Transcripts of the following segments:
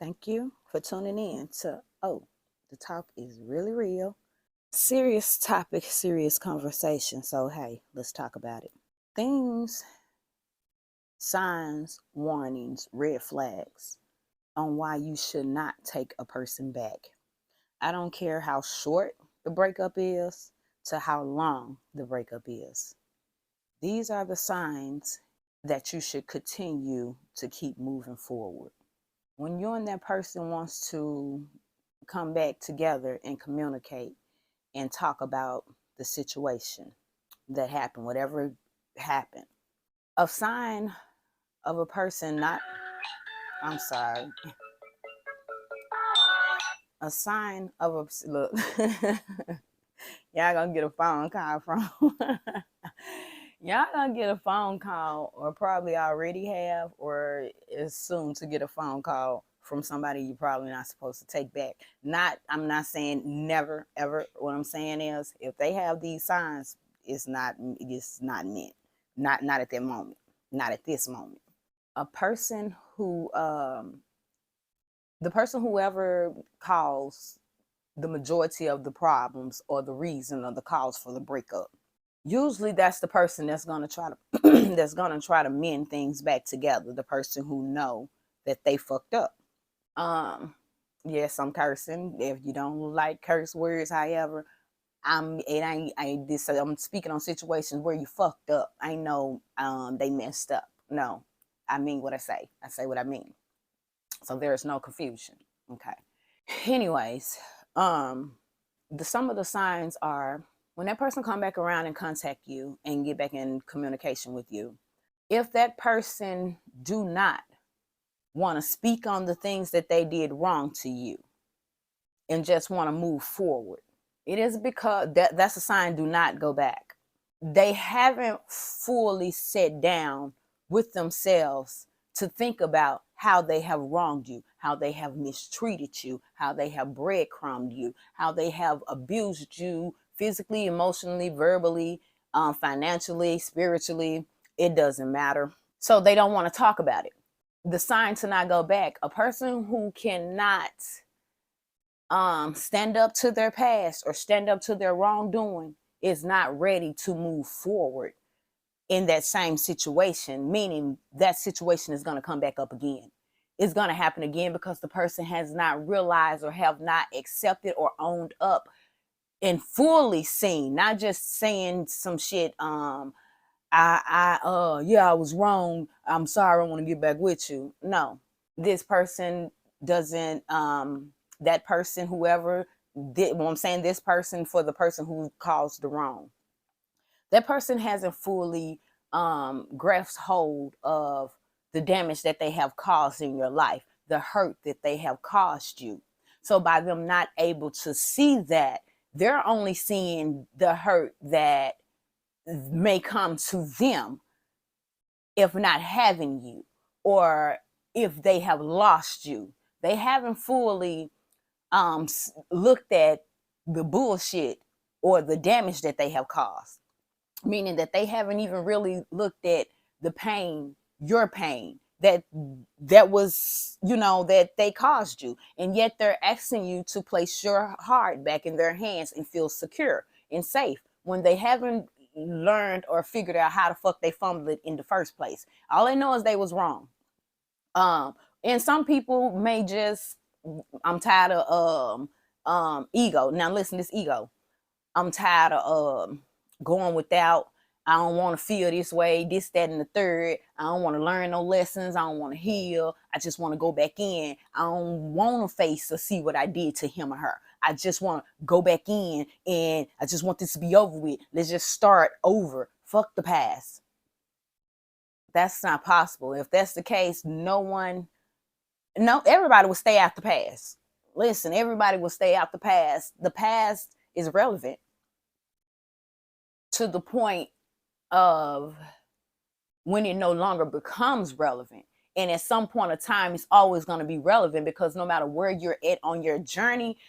Thank you for tuning in to the talk is really real. Serious topic, serious conversation. So, hey, let's talk about it. Things, signs, warnings, red flags on why you should not take a person back. I don't care how short the breakup is to how long the breakup is. These are the signs that you should continue to keep moving forward. When you and that person wants to come back together and communicate and talk about the situation that happened, whatever happened. A sign of a person not, I'm sorry, a sign of a, look, y'all gonna get a phone call from, y'all gonna get a phone call, or probably already have, or is soon to get a phone call from somebody you're probably not supposed to take back. I'm not saying never, ever. What I'm saying is, if they have these signs, it's not meant. Not at that moment. Not at this moment. A person who, the person whoever caused the majority of the problems or the reason or the cause for the breakup, usually that's the person that's gonna try to that's gonna try to mend things back together. The person who know that they fucked up. Yes, I'm cursing. If you don't like curse words, however, I'm speaking on situations where you fucked up. I know they messed up. No, I mean what I say. I say what I mean. So there is no confusion. Okay. Anyways, some of the signs are when that person come back around and contact you and get back in communication with you. If that person do not want to speak on the things that they did wrong to you and just want to move forward, it is because that's a sign. Do not go back. They haven't fully sat down with themselves to think about how they have wronged you, how they have mistreated you, how they have breadcrumbed you, how they have abused you physically, emotionally, verbally, financially, spiritually. It doesn't matter. So they don't want to talk about it. The sign to not go back: a person who cannot stand up to their past or stand up to their wrongdoing is not ready to move forward in that same situation, meaning that situation is going to come back up again. It's going to happen again because the person has not realized or have not accepted or owned up and fully seen, not just saying some shit. I was wrong. I'm sorry. I want to get back with you. No, this person doesn't, that person, whoever did, well, I'm saying this person for the person who caused the wrong. That person hasn't fully grasped hold of the damage that they have caused in your life, the hurt that they have caused you. So by them not able to see that, they're only seeing the hurt that may come to them if not having you, or if they have lost you. They haven't fully looked at the bullshit or the damage that they have caused, meaning that they haven't even really looked at the pain, your pain, that was, that they caused you, and yet they're asking you to place your heart back in their hands and feel secure and safe when they haven't learned or figured out how the fuck they fumbled it in the first place. All they know is they was wrong. And some people may just, I'm tired of ego. Now listen, this ego. I'm tired of going without. I don't want to feel this way, this, that, and the third. I don't want to learn no lessons. I don't want to heal. I just want to go back in. I don't want to face or see what I did to him or her. I just want to go back in and I just want this to be over with. Let's just start over. Fuck the past. That's not possible. If that's the case, everybody will stay out the past. Listen, everybody will stay out the past. The past is relevant to the point of when it no longer becomes relevant. And at some point of time, it's always going to be relevant, because no matter where you're at on your journey,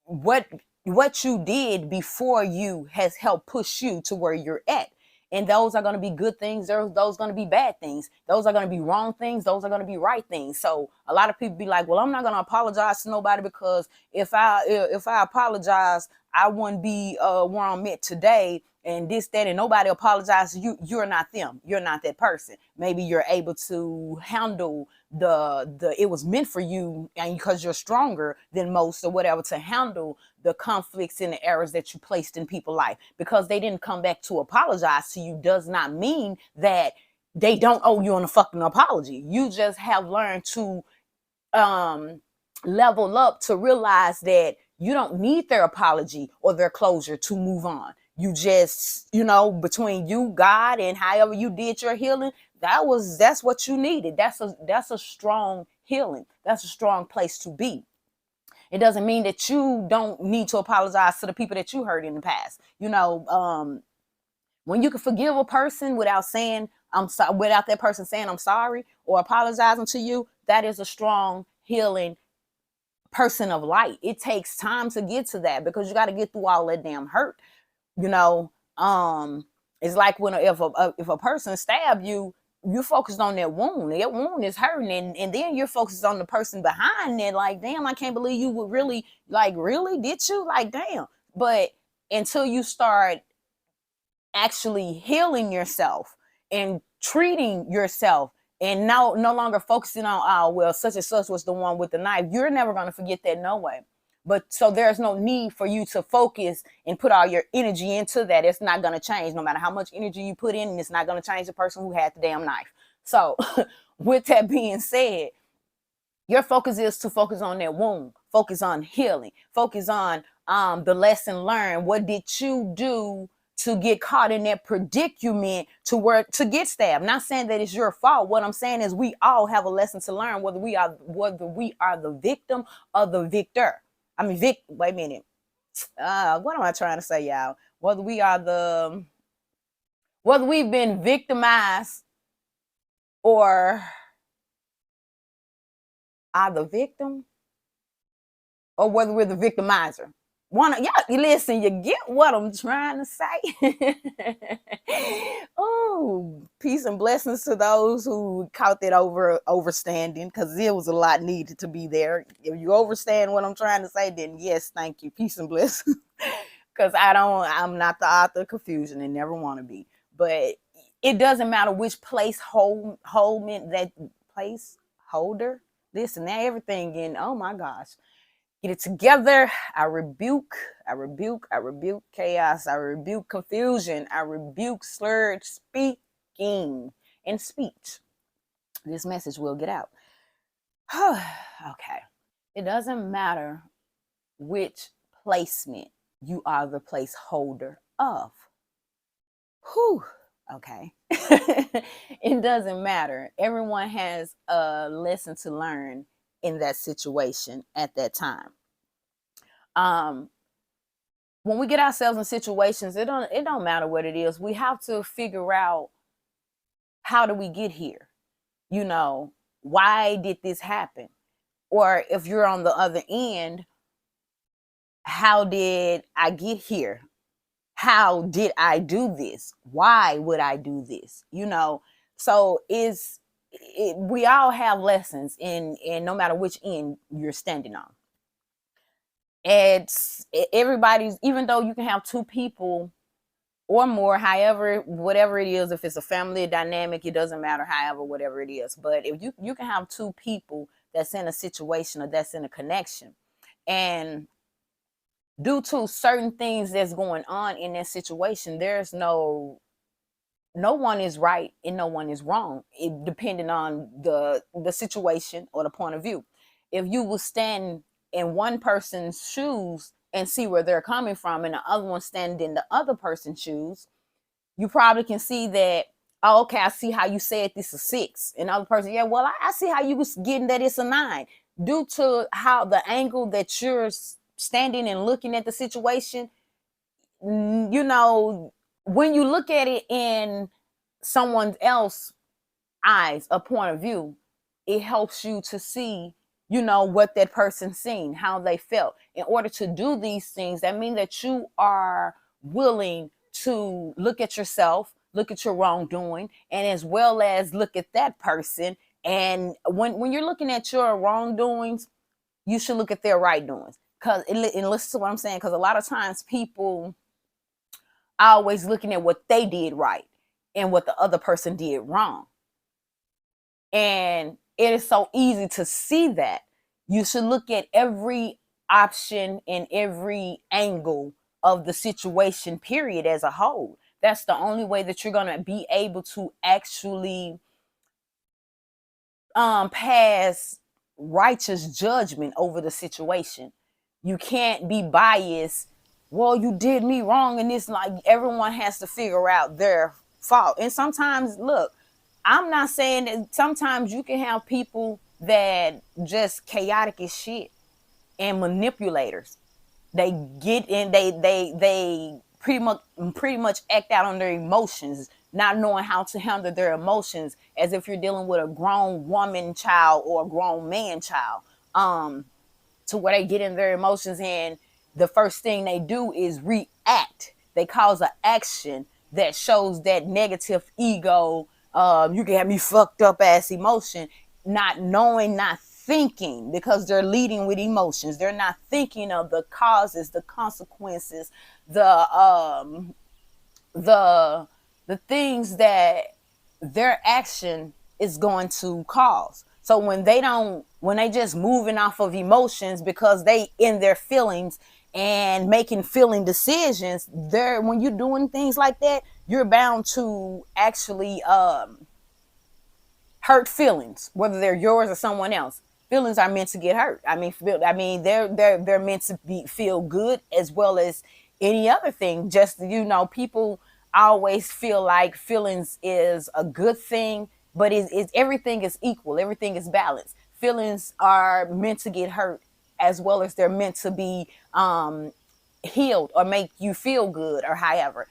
what you did before you has helped push you to where you're at. And those are going to be good things. Those going to be bad things. Those are going to be wrong things. Those are going to be right things. So a lot of people be like, well, I'm not going to apologize to nobody, because if I apologize, I wouldn't be where I'm at today, and this, that, and nobody apologizes. You're not them. You're not that person. Maybe you're able to handle the it was meant for you, and because you're stronger than most or whatever, to handle the conflicts and the errors that you placed in people's life. Because they didn't come back to apologize to you does not mean that they don't owe you a fucking apology. You just have learned to level up to realize that you don't need their apology or their closure to move on. You just, between you, God, and however you did your healing, that's what you needed. That's a strong healing. That's a strong place to be. It doesn't mean that you don't need to apologize to the people that you hurt in the past. When you can forgive a person without saying I'm sorry, without that person saying I'm sorry or apologizing to you, that is a strong healing person of light. It takes time to get to that, because you got to get through all that damn hurt. It's like if a person stab you, you focused on that wound. That wound is hurting, and then you're focused on the person behind it. Like, damn, I can't believe you would really, really, did you? Like, damn. But until you start actually healing yourself and treating yourself, and no longer focusing on, oh, well, such and such was the one with the knife, you're never going to forget that, no way. But so there's no need for you to focus and put all your energy into that. It's not going to change. No matter how much energy you put in, it's not going to change the person who had the damn knife. So with that being said, your focus is to focus on that wound, focus on healing, focus on the lesson learned. What did you do to get caught in that predicament to get stabbed? Not saying that it's your fault. What I'm saying is we all have a lesson to learn, whether we are the victim or the victor. Wait a minute. What am I trying to say, y'all? Whether we've been victimized or are the victim, or whether we're the victimizer. Listen, you get what I'm trying to say. Oh, peace and blessings to those who caught that overstanding, because it was a lot needed to be there. If you overstand what I'm trying to say, then yes, thank you. Peace and blessings. Because I'm not the author of confusion and never want to be. But it doesn't matter which placeholder. Listen, now everything in, oh my gosh. Get it together. I rebuke chaos. I rebuke confusion. I rebuke slurred speaking and speech. This message will get out. Okay. It doesn't matter which placement you are the placeholder of. Whew. Okay. It doesn't matter. Everyone has a lesson to learn in that situation at that time. When we get ourselves in situations, it don't matter what it is. We have to figure out, how do we get here? Why did this happen? Or if you're on the other end, how did I get here? How did I do this? Why would I do this? So we all have lessons in no matter which end you're standing on. Everybody's, even though you can have two people or more, however, whatever it is, if it's a family dynamic, it doesn't matter, however, whatever it is. But if you can have two people that's in a situation or that's in a connection, and due to certain things that's going on in that situation, there's no one is right and no one is wrong, depending on the situation or the point of view. If you will stand in one person's shoes and see where they're coming from, and the other one stand in the other person's shoes, you probably can see that, oh, okay, I see how you said this is 6. And the other person, yeah, well, I see how you was getting that it's a 9. Due to how the angle that you're standing and looking at the situation, when you look at it in someone else's eyes, a point of view, it helps you to see, what that person's seen, how they felt. In order to do these things, that means that you are willing to look at yourself, look at your wrongdoing, and as well as look at that person. And when you're looking at your wrongdoings, you should look at their right doings. And listen to what I'm saying, because a lot of times people are always looking at what they did right and what the other person did wrong. And it is so easy to see that. You should look at every option and every angle of the situation, period, as a whole. That's the only way that you're going to be able to actually pass righteous judgment over the situation. You can't be biased. Well, you did me wrong, and it's like everyone has to figure out their fault. And sometimes, look, I'm not saying that sometimes you can have people that just chaotic as shit and manipulators. They get in, they pretty much act out on their emotions, not knowing how to handle their emotions, as if you're dealing with a grown woman child or a grown man child. To where they get in their emotions, and the first thing they do is react. They cause an action that shows that negative ego. You can have me fucked up ass emotion, not knowing, not thinking, because they're leading with emotions. They're not thinking of the causes, the consequences, the things that their action is going to cause. So when they just moving off of emotions because they in their feelings and making feeling decisions, when you're doing things like that, you're bound to actually hurt feelings, whether they're yours or someone else. Feelings are meant to get hurt. I mean, they're meant to feel good as well as any other thing. Just, people always feel like feelings is a good thing, but everything is equal. Everything is balanced. Feelings are meant to get hurt as well as they're meant to be healed or make you feel good, or however.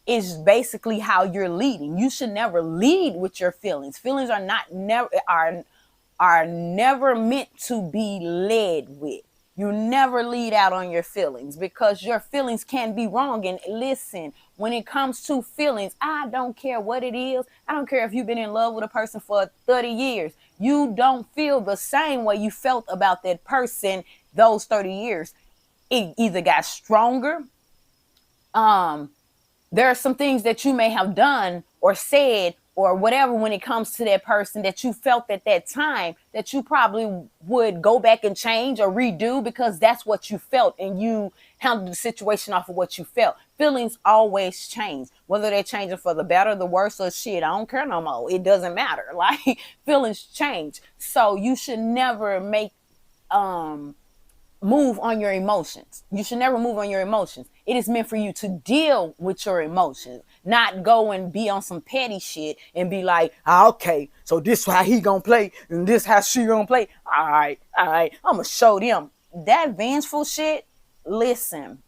Is basically how you're leading. You should never lead with your feelings. Feelings are never meant to be led with. You never lead out on your feelings, because your feelings can be wrong. And listen, when it comes to feelings, I don't care what it is. I don't care if you've been in love with a person for 30 years. You don't feel the same way you felt about that person those 30 years. It either got stronger. There are some things that you may have done or said or whatever when it comes to that person that you felt at that time that you probably would go back and change or redo, because that's what you felt and you handled the situation off of what you felt. Feelings always change, whether they're changing for the better, the worse, or shit. I don't care no more. It doesn't matter. Like, feelings change. So you should never move on your emotions. You should never move on your emotions. It is meant for you to deal with your emotions, not go and be on some petty shit and be like, okay, so this how he gonna play and this how she gonna play. All right, I'm gonna show them. That vengeful shit, listen,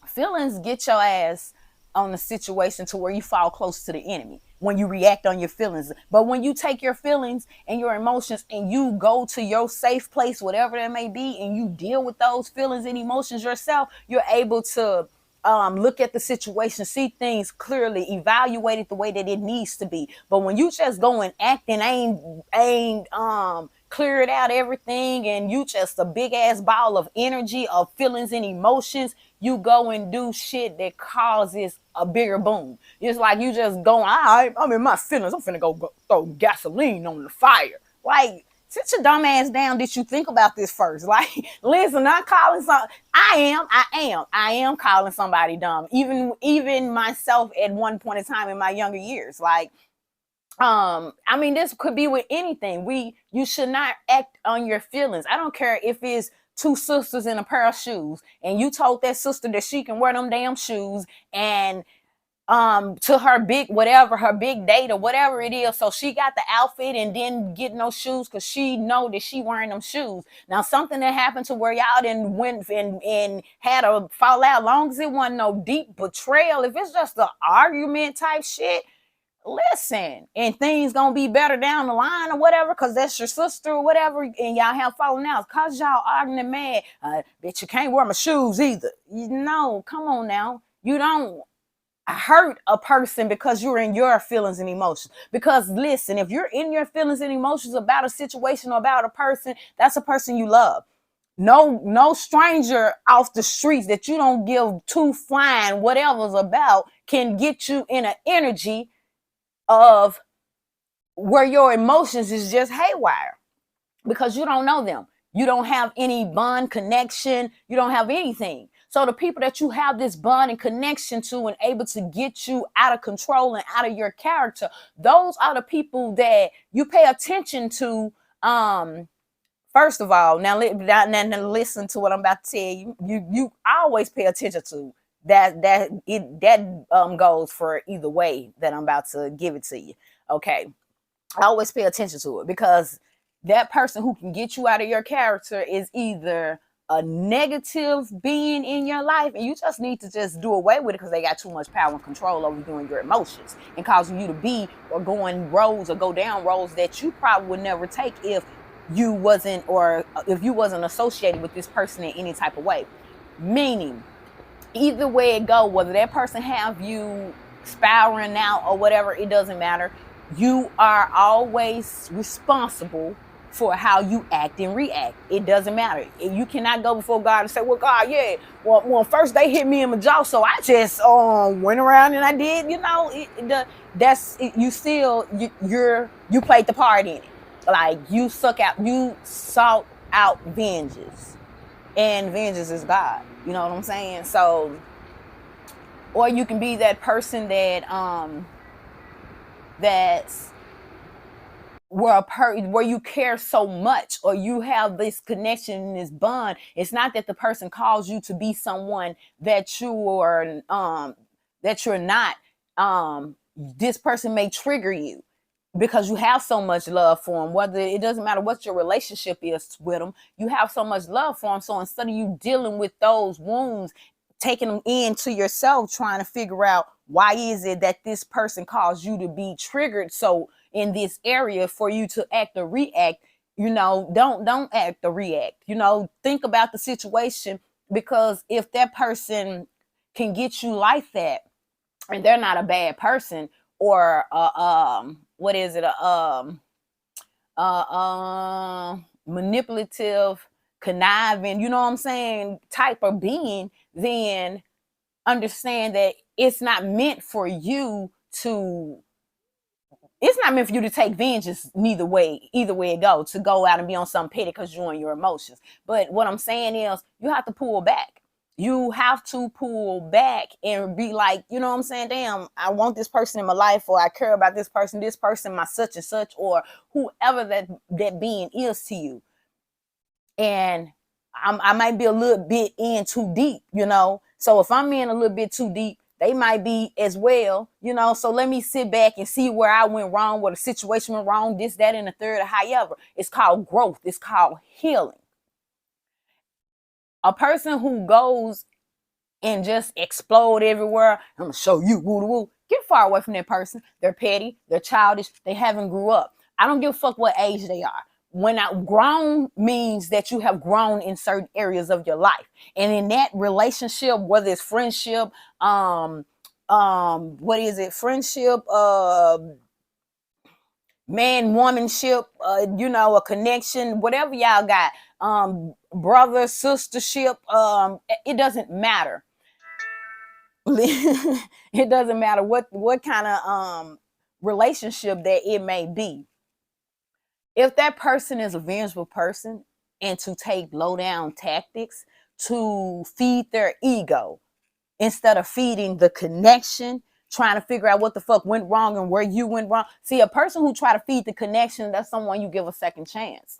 feelings get your ass on the situation to where you fall close to the enemy when you react on your feelings. But when you take your feelings and your emotions and you go to your safe place, whatever that may be, and you deal with those feelings and emotions yourself, you're able to look at the situation, see things clearly, evaluate it the way that it needs to be. But when you just go and act and ain't cleared out everything, and you just a big ass ball of energy, of feelings and emotions, you go and do shit that causes a bigger boom. It's like you just going, I'm in my feelings, I'm finna go throw gasoline on the fire. Like, sit your dumb ass down. Did you think about this first? Like, listen, I'm calling I am calling somebody dumb. Even myself at one point in time in my younger years. Like, I mean, this could be with anything. You should not act on your feelings. I don't care if it's two sisters in a pair of shoes, and you told that sister that she can wear them damn shoes, and to her big date or whatever it is, so she got the outfit and didn't get no shoes because she know that she wearing them shoes. Now, something that happened to where y'all didn't went and had a fallout, long as it wasn't no deep betrayal, if it's just an argument type shit, listen, and things gonna be better down the line or whatever, because that's your sister or whatever, and y'all have fallen out because y'all arguing and mad. Bitch, you can't wear my shoes either. No, come on now. You don't. hurt a person because you're in your feelings and emotions. Because listen, if you're in your feelings and emotions about a situation or about a person, that's a person you love. No stranger off the streets that you don't give two flying whatever's about can get you in an energy of where your emotions is just haywire, because you don't know them. You don't have any bond connection. You don't have anything. So the people that you have this bond and connection to and able to get you out of control and out of your character, those are the people that you pay attention to. First of all, now listen to what I'm about to tell you. You always pay attention to that goes for either way that I'm about to give it to you. Okay, I always pay attention to it, because that person who can get you out of your character is either a negative being in your life, and you just need to just do away with it because they got too much power and control over you and your emotions, and causing you to be or going roads or go down roads that you probably would never take if you wasn't associated with this person in any type of way. Meaning, either way it go, whether that person have you spiraling out or whatever, it doesn't matter. You are always responsible for how you act and react. It doesn't matter. You cannot go before God and say, well, God, yeah, well first they hit me in my jaw, so I just went around and I did, you played the part in it. Like, you sought out vengeance, and vengeance is God. You know what I'm saying? So, or you can be that person that's where you care so much, or you have this connection, this bond. It's not that the person calls you to be someone that you're not. This person may trigger you because you have so much love for them. Whether it doesn't matter what your relationship is with them, you have so much love for them. So instead of you dealing with those wounds, taking them into yourself, trying to figure out why is it that this person caused you to be triggered so in this area for you to act or react, don't act or react. Think about the situation, because if that person can get you like that, and they're not a bad person, or manipulative, conniving, you know what I'm saying, type of being, then understand that it's not meant for you to take vengeance either way it goes, to go out and be on some petty because you're on your emotions. But what I'm saying is, you have to pull back. You have to pull back and be like, you know what I'm saying? Damn, I want this person in my life, or I care about this person, my such and such, or whoever that being is to you. And I might be a little bit in too deep, So if I'm in a little bit too deep, they might be as well, So let me sit back and see where I went wrong, where the situation went wrong, this, that, and the third, or however. It's called growth. It's called healing. A person who goes and just explode everywhere, I'm gonna show you, woo, get far away from that person. They're petty, they're childish, they haven't grew up. I don't give a fuck what age they are. When grown means that you have grown in certain areas of your life. And in that relationship, whether it's friendship, friendship, man-womanship, a connection, whatever y'all got, brother, sistership, it doesn't matter. It doesn't matter what kind of relationship that it may be. If that person is a vengeful person and to take low down tactics to feed their ego instead of feeding the connection, trying to figure out what the fuck went wrong and where you went wrong. See, a person who try to feed the connection, that's someone you give a second chance,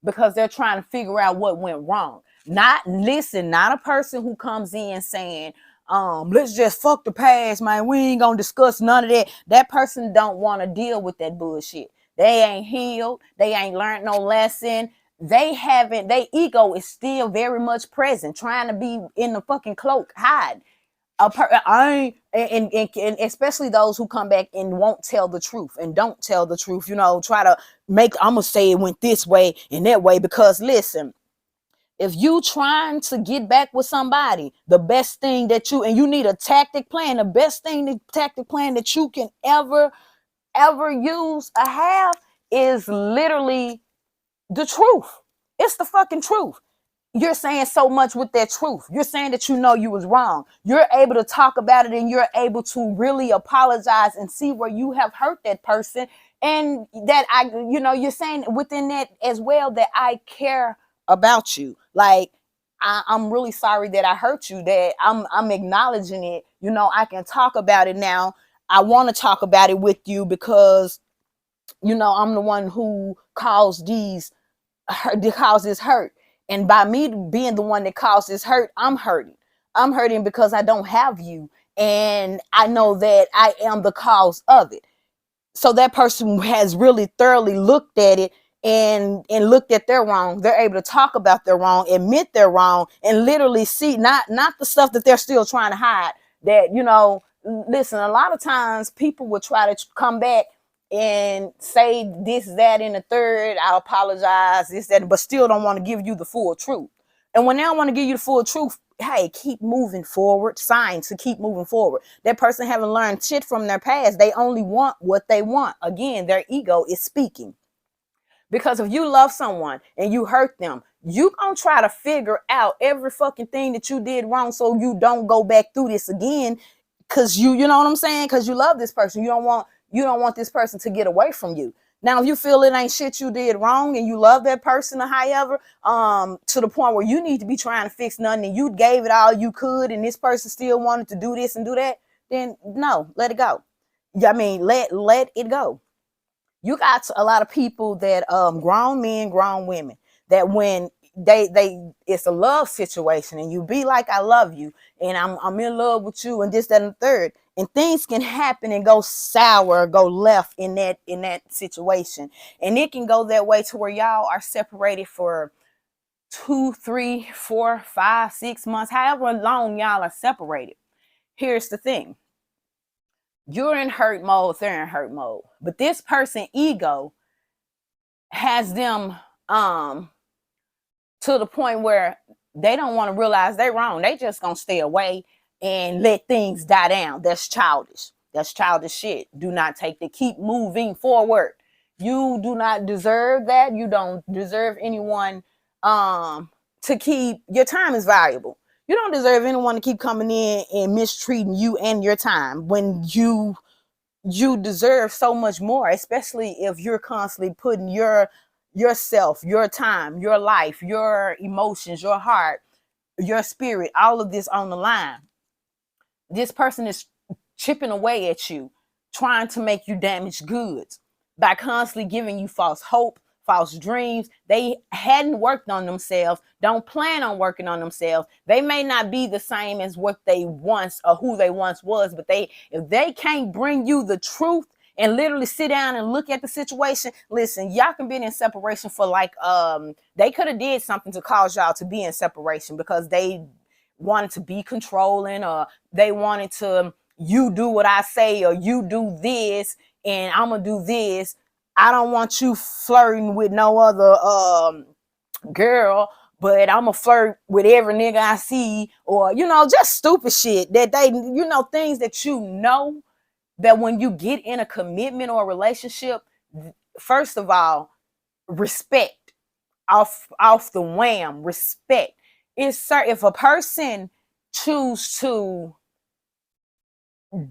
because they're trying to figure out what went wrong. Not a person who comes in saying, let's just fuck the past, man. We ain't gonna discuss none of that. That person don't want to deal with that bullshit. They ain't healed. They ain't learned no lesson. Their ego is still very much present, trying to be in the fucking cloak, hide. And especially those who come back and won't tell the truth and don't tell the truth, try to I'm gonna say it went this way and that way, because listen, If you trying to get back with somebody, the best thing that you need a tactic plan, the best thing, the tactic plan that you can ever use or have is literally the truth. It's the fucking truth. You're saying so much with that truth. You're saying that you know you was wrong. You're able to talk about it and you're able to really apologize and see where you have hurt that person. And that you're saying within that as well that I care about you. Like, I'm really sorry that I hurt you, that I'm acknowledging it. I can talk about it now. I want to talk about it with you because, I'm the one who caused this hurt. And by me being the one that caused this hurt, I'm hurting. I'm hurting because I don't have you. And I know that I am the cause of it. So that person has really thoroughly looked at it and looked at their wrong. They're able to talk about their wrong, admit their wrong, and literally see not the stuff that they're still trying to hide. That, listen, a lot of times people will try to come back and say this, that, and the third. I apologize, this, that, but still don't want to give you the full truth. And when they don't want to give you the full truth, hey, keep moving forward. Signs to keep moving forward. That person haven't learned shit from their past. They only want what they want. Again, their ego is speaking. Because if you love someone and you hurt them, you gonna try to figure out every fucking thing that you did wrong so you don't go back through this again. Cause you know what I'm saying? Cause you love this person. You don't want this person to get away from you. Now, if you feel it ain't shit you did wrong and you love that person or however, to the point where you need to be trying to fix nothing and you gave it all you could and this person still wanted to do this and do that, then no, let it go. I mean, let it go. You got a lot of people that grown men, grown women, that when they it's a love situation and you be like, I love you and I'm in love with you and this, that, and the third, and things can happen and go sour, go left in that situation, and it can go that way to where y'all are separated for 2, 3, 4, 5, 6 months, however long y'all are separated. Here's the thing. You're in hurt mode, they're in hurt mode. But this person ego has them to the point where they don't want to realize they're wrong. They just gonna stay away and let things die down. That's childish. That's childish shit. Do not take the keep moving forward. You do not deserve that. You don't deserve anyone to keep your time is valuable. You don't deserve anyone to keep coming in and mistreating you and your time when you deserve so much more, especially if you're constantly putting yourself, your time, your life, your emotions, your heart, your spirit, all of this on the line. This person is chipping away at you, trying to make you damaged goods by constantly giving you false hope, false dreams. They hadn't worked on themselves, don't plan on working on themselves. They may not be the same as what they once or who they once was, but if they can't bring you the truth and literally sit down and look at the situation, listen, y'all can be in separation for they could have did something to cause y'all to be in separation because they wanted to be controlling, or they wanted to, you do what I say, or you do this and I'm gonna do this. I don't want you flirting with no other girl, but I'm gonna flirt with every nigga I see, or just stupid shit that they things that that when you get in a commitment or a relationship, first of all, respect off the wham, respect. If a person choose to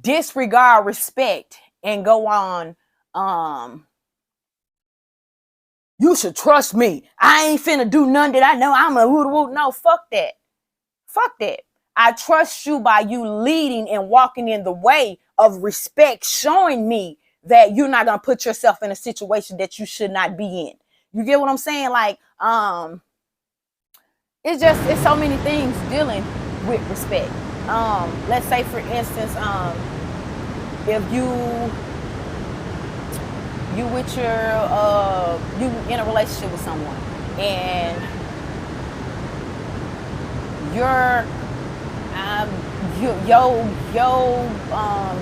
disregard respect and go on, you should trust me, I ain't finna do none that I know I'm a woo. No, fuck that. Fuck that. I trust you by you leading and walking in the way of respect, showing me that you're not gonna put yourself in a situation that you should not be in. You get what I'm saying? Like, it's so many things dealing with respect. Let's say for instance, if you with you in a relationship with someone and your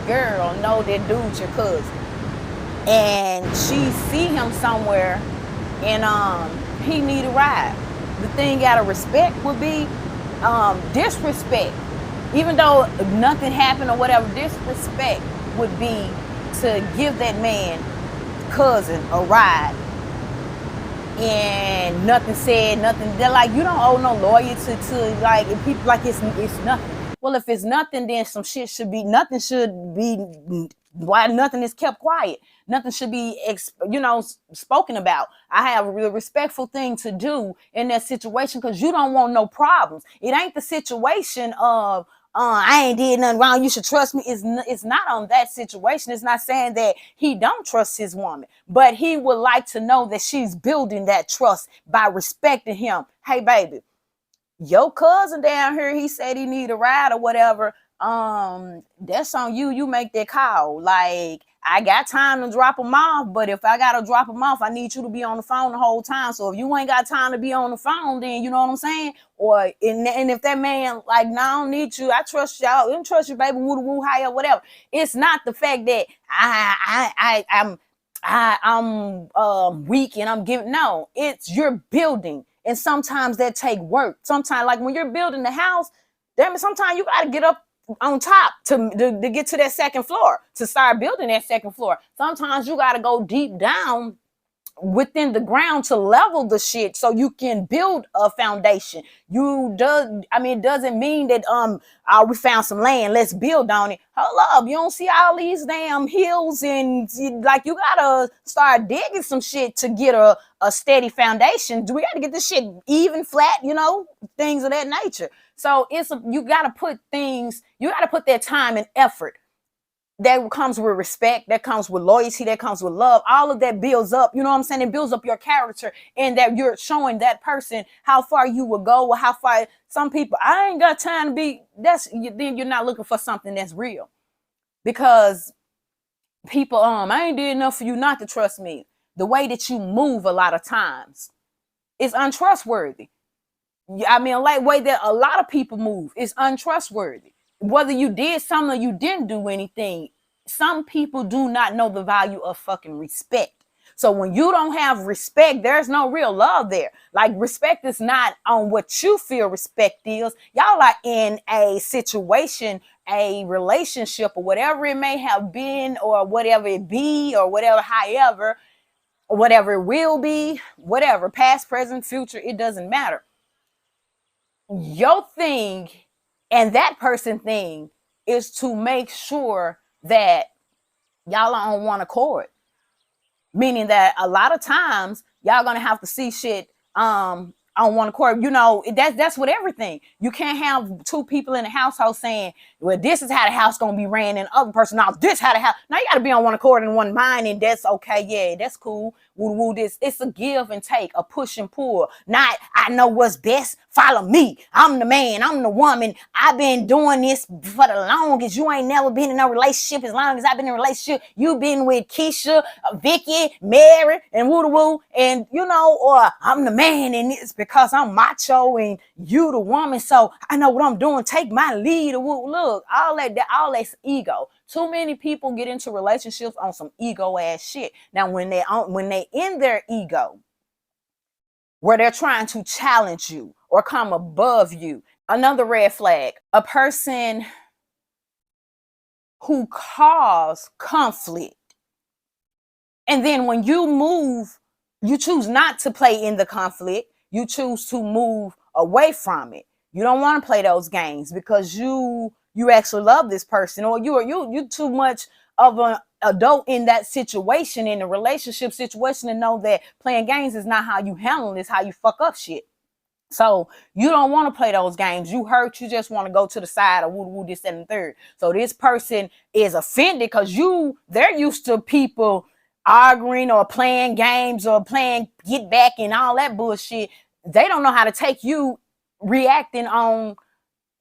girl know that dude's your cousin, and she see him somewhere and he need a ride, the thing out of respect would be disrespect. Even though nothing happened or whatever, disrespect would be to give that man cousin a ride and nothing said, nothing. They're like, you don't owe no lawyer to like, if people like it's nothing. Well, if it's nothing, then some shit should be, nothing should be, why nothing is kept quiet. Nothing should be, spoken about. I have a real respectful thing to do in that situation because you don't want no problems. It ain't the situation of, I ain't did nothing wrong, you should trust me. It's not on that situation. It's not saying that he don't trust his woman, but he would like to know that she's building that trust by respecting him. Hey, baby, your cousin down here, he said he need a ride or whatever. That's on you. You make that call. Like, I got time to drop him off, but if I gotta drop him off, I need you to be on the phone the whole time. So if you ain't got time to be on the phone, then you know what I'm saying? Or and if that man like, no, I don't need you, I trust y'all, I don't trust you, baby, woo woo, higher, whatever. It's not the fact that I'm weak and I'm giving. No, it's you're building, and sometimes that take work. Sometimes, like when you're building the house, damn it, sometimes you gotta get up on top to get to that second floor, to start building that second floor. Sometimes you got to go deep down within the ground to level the shit so you can build a foundation. It doesn't mean that we found some land, let's build on it. Hold up, you don't see all these damn hills, and like you gotta start digging some shit to get a steady foundation. Do we got to get this shit even, flat, things of that nature. So you got to put that time and effort. That comes with respect, that comes with loyalty, that comes with love. All of that builds up, you know what I'm saying? It builds up your character, and that you're showing that person how far you will go, or how far. Some people, I ain't got time to be, then you're not looking for something that's real. Because people, I ain't did enough for you not to trust me. The way that you move a lot of times is untrustworthy. Like way that a lot of people move is untrustworthy. Whether you did something or you didn't do anything, some people do not know the value of fucking respect. So when you don't have respect, there's no real love there. Like, respect is not on what you feel respect is. Y'all are in a situation, a relationship, or whatever it may have been, or whatever it be, or whatever, however, or whatever it will be, whatever, past, present, future, it doesn't matter. Your thing and that person thing is to make sure that y'all are on one accord. Meaning that a lot of times y'all gonna have to see shit on one accord. That's with everything. You can't have two people in the household saying, well, this is how the house gonna be ran, and the other person, now this how the house. Now you gotta be on one accord and one mind, and that's okay. Yeah, that's cool. Woo woo. It's a give and take, a push and pull. Not, I know what's best, follow me. I'm the man, I'm the woman. I've been doing this for the longest. You ain't never been in a relationship as long as I've been in a relationship. You've been with Keisha, Vicky, Mary, and woo woo, and or I'm the man, and it's because I'm macho and you the woman, so I know what I'm doing. Take my lead. Look, all that's ego. Too many people get into relationships on some ego ass shit. Now, when they in their ego, where they're trying to challenge you or come above you, another red flag. A person who cause conflict, and then when you move, you choose not to play in the conflict. You choose to move away from it. You don't want to play those games because you actually love this person, or you too much of an adult in that situation, in a relationship situation, to know that playing games is not how you handle it, it's how you fuck up shit. So you don't want to play those games. You hurt, you just want to go to the side of woo this and the third. So this person is offended because they're used to people arguing or playing games or playing get back and all that bullshit. They don't know how to take you reacting on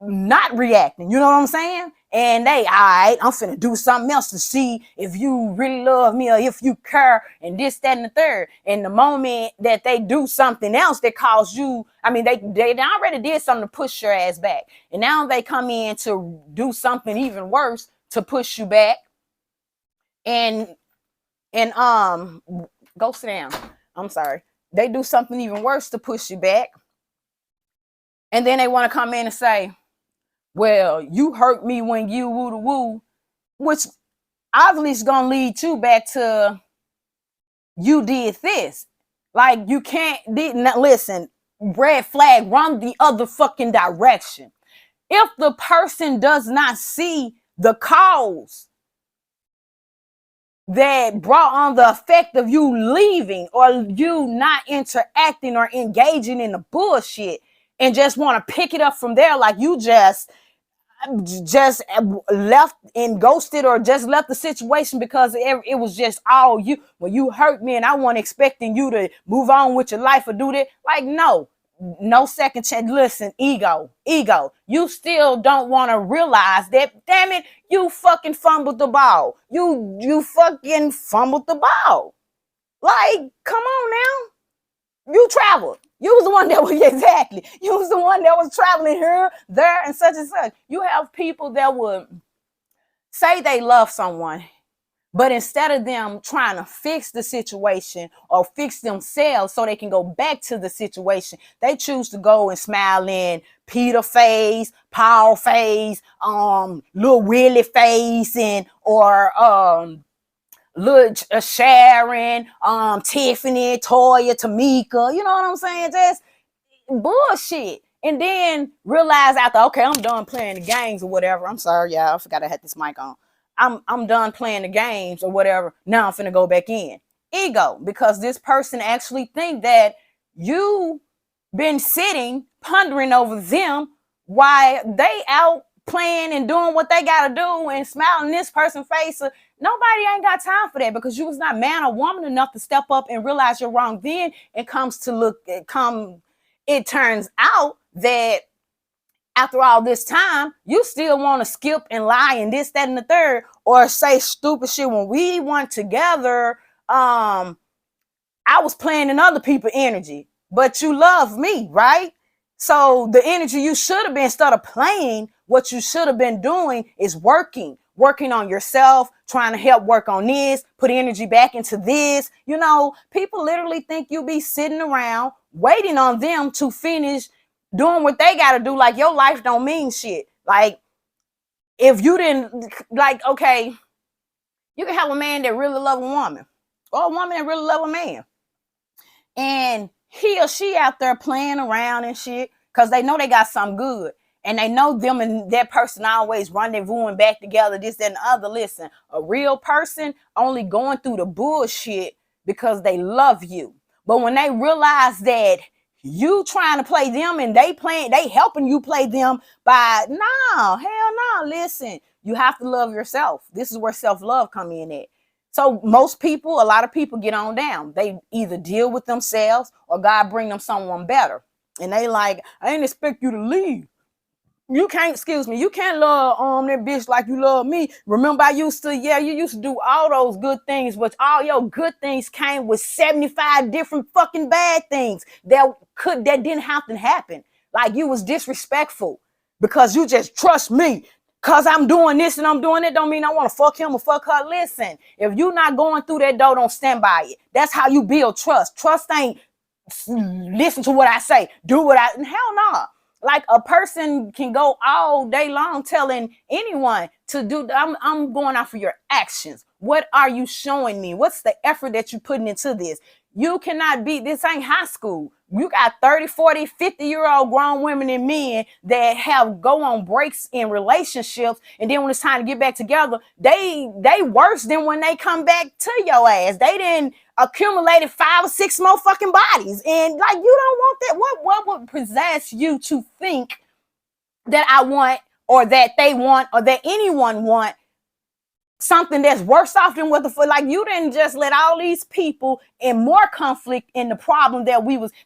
not reacting. You know what I'm saying? And all right, I'm finna do something else to see if you really love me or if you care, and this, that, and the third. And the moment that they do something else that calls you, they already did something to push your ass back. And now they come in to do something even worse to push you back. And go sit down. I'm sorry. They do something even worse to push you back. And then they want to come in and say, well, you hurt me when you woo the woo, which obviously is going to lead you back to you did this. Like, you can't, listen, red flag, run the other fucking direction. If the person does not see the cause that brought on the effect of you leaving or you not interacting or engaging in the bullshit and just want to pick it up from there, like you just left and ghosted or just left the situation because it was just all you. When you hurt me and I wasn't expecting you to move on with your life or do that. Like, no second chance. Listen, ego. You still don't want to realize that, damn it, you fucking fumbled the ball. You fucking fumbled the ball. Like, come on now. You traveled. You was the one that was, exactly. You was the one that was traveling here, there, and such. You have people that would say they love someone, but instead of them trying to fix the situation or fix themselves so they can go back to the situation, they choose to go and smile in Peter face, Paul face, little Willie face, and or Look, Sharon, Tiffany, Toya, Tamika, you know what I'm saying? Just bullshit. And then realize after, okay, I'm done playing the games or whatever. I'm sorry, y'all. I forgot I had this mic on. I'm done playing the games or whatever. Now I'm finna go back in. Ego, because this person actually think that you been sitting pondering over them while they out playing and doing what they gotta do and smiling in this person's face. Nobody ain't got time for that because you was not man or woman enough to step up and realize you're wrong. Then it turns out that after all this time, you still want to skip and lie and this, that, and the third, or say stupid shit. When we weren't together, I was playing in other people's energy, but you love me, right? So the energy you should have been, instead of playing, what you should have been doing is working on yourself, trying to help work on this, put energy back into this. You know, people literally think you be sitting around waiting on them to finish doing what they got to do. Like, your life don't mean shit. Like, if you didn't, like, okay, you can have a man that really love a woman or a woman that really love a man. And he or she out there playing around and shit because they know they got something good. And they know them and that person always rendezvousing back together, this, that, and the other. Listen, a real person only going through the bullshit because they love you. But when they realize that you trying to play them and they helping you play them by, no, hell no, listen, you have to love yourself. This is where self-love come in at. So a lot of people get on down. They either deal with themselves or God bring them someone better. And they like, I didn't expect you to leave. You can't love that bitch like you love me. Remember, you used to do all those good things, but all your good things came with 75 different fucking bad things that didn't have to happen. Like, you was disrespectful because you just trust me. Cause I'm doing this and I'm doing it don't mean I want to fuck him or fuck her. Listen, if you're not going through that door, don't stand by it. That's how you build trust. Trust ain't listen to what I say, do what hell no. Like, a person can go all day long telling anyone to do. I'm going off of your actions. What are you showing me? What's the effort that you're putting into this? You cannot be, this ain't high school. You got 30, 40, 50-year-old grown women and men that go on breaks in relationships. And then when it's time to get back together, they worse than when they come back to your ass. They didn't accumulated 5 or 6 more fucking bodies. And like, you don't want that. What would possess you to think that I want, or that they want, or that anyone want something that's worse off than what the fuck? Like, you didn't just let all these people in more conflict in the problem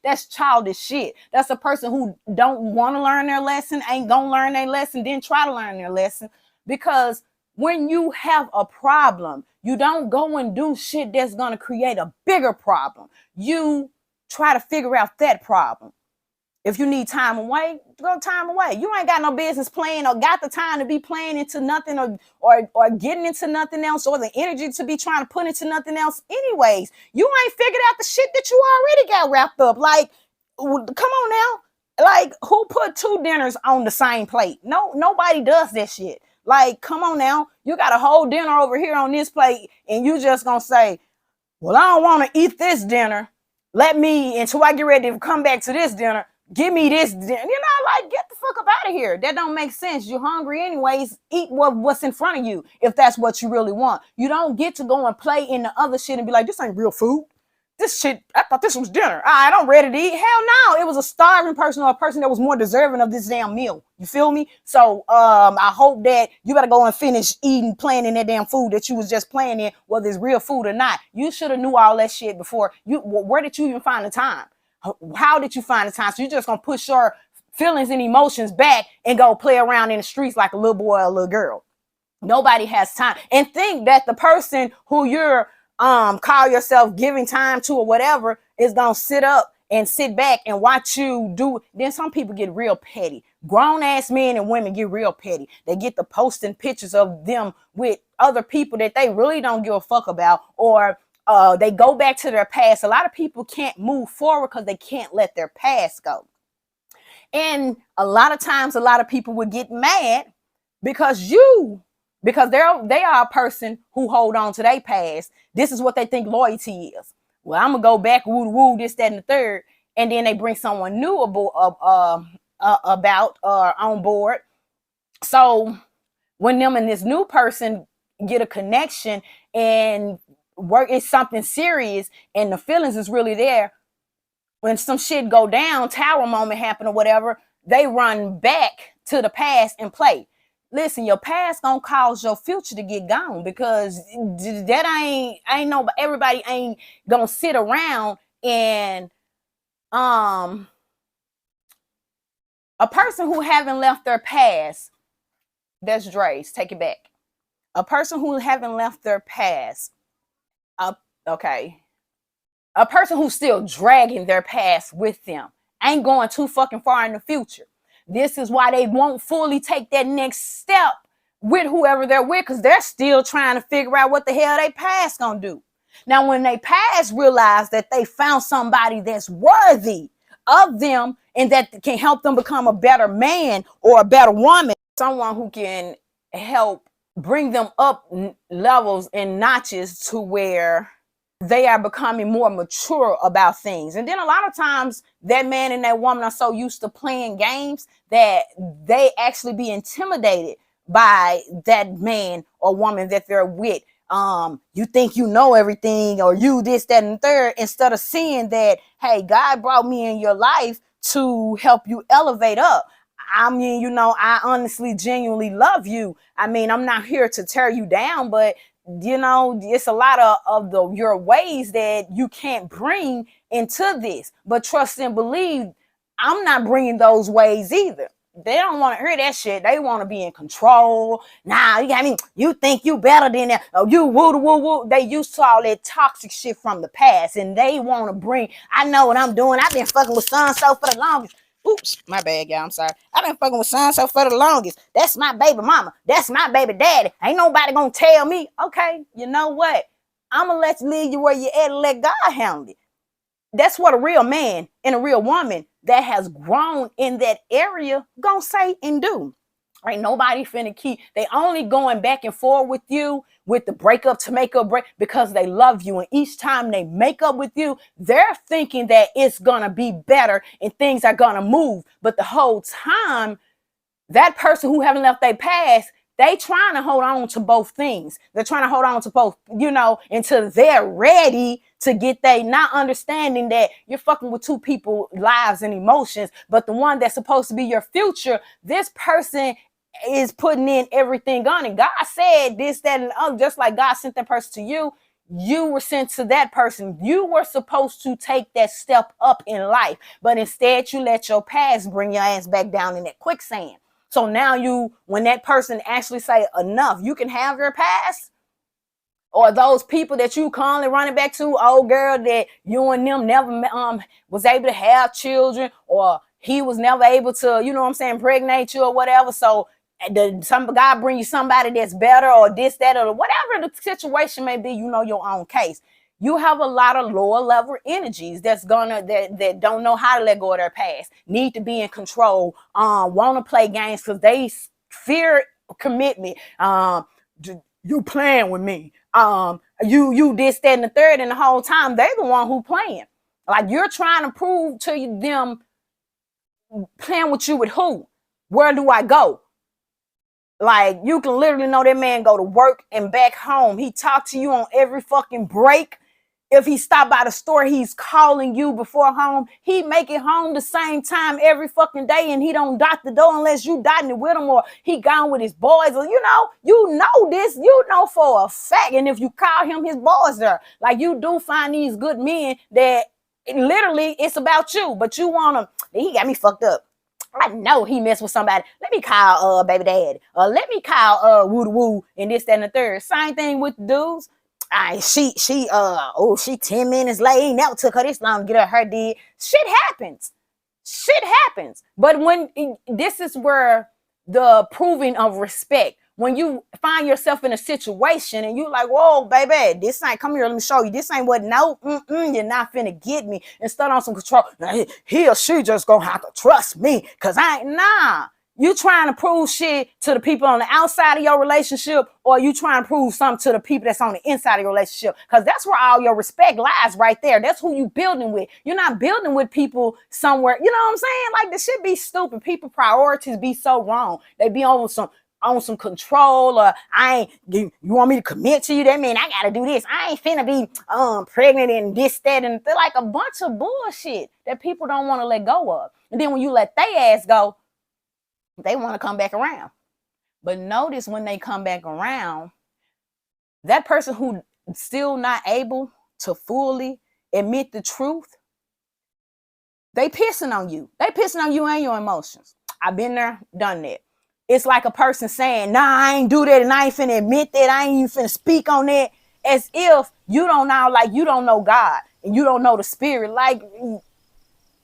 that's childish shit. That's a person who don't want to learn their lesson, ain't gonna learn their lesson, didn't try to learn their lesson. Because when you have a problem, you don't go and do shit that's gonna create a bigger problem. You try to figure out that problem. If you need time away, go time away. You ain't got no business playing or got the time to be playing into nothing or getting into nothing else, or the energy to be trying to put into nothing else anyways. You ain't figured out the shit that you already got wrapped up. Like, come on now. Like, who put two dinners on the same plate? No, nobody does that shit. Like, come on now. You got a whole dinner over here on this plate, and you just gonna say, well, I don't want to eat this dinner. Let me, until I get ready to come back to this dinner, give me this dinner. You know, like, get the fuck up out of here. That don't make sense. You're hungry anyways. Eat what's in front of you if that's what you really want. You don't get to go and play in the other shit and be like, this ain't real food. This shit, I thought this was dinner. I don't ready to eat. Hell no. It was a starving person or a person that was more deserving of this damn meal. You feel me? So I hope that you better go and finish eating, playing in that damn food that you was just playing in, whether it's real food or not. You should have knew all that shit before. Where did you even find the time? How did you find the time? So you're just gonna push your feelings and emotions back and go play around in the streets like a little boy or a little girl. Nobody has time. And think that the person who you're call yourself giving time to or whatever is gonna sit up and sit back and watch you do. Then some people get real petty. Grown ass men and women get real petty. They get to posting pictures of them with other people that they really don't give a fuck about, or they go back to their past. A lot of people can't move forward because they can't let their past go. And a lot of times, a lot of people would get mad because they are a person who hold on to their past. This is what they think loyalty is. Well, I'm gonna go back, woo, this, that, and the third, and then they bring someone new about on board. So when them and this new person get a connection and work is something serious, and the feelings is really there, when some shit go down, tower moment happen or whatever, they run back to the past and play. Listen, your past gonna cause your future to get gone, because that ain't no, everybody ain't gonna sit around and a person who haven't left their past, that's Dre's, take it back. A person who haven't left their past, okay, a person who's still dragging their past with them ain't going too fucking far in the future. This is why they won't fully take that next step with whoever they're with, because they're still trying to figure out what the hell they past gonna do. Now, when they past realize that they found somebody that's worthy of them and that can help them become a better man or a better woman, someone who can help bring them up levels and notches to where they are becoming more mature about things. And then a lot of times that man and that woman are so used to playing games that they actually be intimidated by that man or woman that they're with. You think you know everything, or you this, that, and third, instead of seeing that, hey, God brought me in your life to help you elevate up. I mean, you know, I honestly, genuinely love you. I mean, I'm not here to tear you down, but you know, it's a lot of your ways that you can't bring into this. But trust and believe, I'm not bringing those ways either. They don't want to hear that shit. They want to be in control. Nah, you got me. You think you better than that? Oh, you woo. They used to all that toxic shit from the past, and they want to bring. I know what I'm doing. I've been fucking with so for the longest. Oops, my bad, y'all. I'm sorry. I've been fucking with so for the longest. That's my baby mama. That's my baby daddy. Ain't nobody gonna tell me. Okay, you know what? I'm gonna let you leave you where you at and let God handle it. That's what a real man and a real woman that has grown in that area gonna say and do. Ain't nobody finna keep. They only going back and forth with you with the breakup to make up break because they love you. And each time they make up with you, they're thinking that it's gonna be better and things are gonna move. But the whole time, that person who haven't left their past, they trying to hold on to both things. They're trying to hold on to both, you know, until they're ready to get they, not understanding that you're fucking with two people lives and emotions, but the one that's supposed to be your future, this person is putting in everything on it. God said this, that, and the other. Just like God sent that person to you, you were sent to that person. You were supposed to take that step up in life, but instead you let your past bring your ass back down in that quicksand. So now when that person actually say enough, you can have your past, or those people that you constantly running back to, old girl that you and them never was able to have children, or he was never able to, you know what I'm saying, impregnate you or whatever. So some God bring you somebody that's better, or this, that, or whatever the situation may be, you know your own case. You have a lot of lower level energies that don't know how to let go of their past, need to be in control, want to play games because they fear commitment. You playing with me. You this, that, and the third, and the whole time they're the one who playing. Like you're trying to prove to them playing with you with who? Where do I go? Like you can literally know that man go to work and back home. He talk to you on every fucking break. If he stop by the store, he's calling you before home. He make it home the same time every fucking day, and he don't dot the door unless you dotting it with him, or he gone with his boys. Or you know this. You know for a fact. And if you call him, his boys there. Like you do find these good men that literally it's about you, but you want him. He got me fucked up. I know he messed with somebody. Let me call baby dad. Let me call woo woo and this, that, and the third. Same thing with the dudes. She 10 minutes late. He never took her this long to get her hair did. Shit happens. But when this is where the proving of respect, when you find yourself in a situation and you like, whoa, baby, this ain't, come here, let me show you. This ain't what, no, you're not finna get me. And start on some control. He or she just gonna have to trust me. Cause you trying to prove shit to the people on the outside of your relationship, or you trying to prove something to the people that's on the inside of your relationship? Because that's where all your respect lies right there. That's who you building with. You're not building with people somewhere. You know what I'm saying? Like this shit be stupid. People priorities be so wrong. They be on some control, or you want me to commit to you? That mean I gotta do this. I ain't finna be pregnant and this, that, and they're like a bunch of bullshit that people don't want to let go of. And then when you let they ass go, they want to come back around. But notice when they come back around, that person who still not able to fully admit the truth, they pissing on you. They pissing on you and your emotions. I've been there, done that. It's like a person saying, nah, I ain't do that, and I ain't finna admit that, I ain't even finna speak on that, as if you don't know, like you don't know God and you don't know the spirit. Like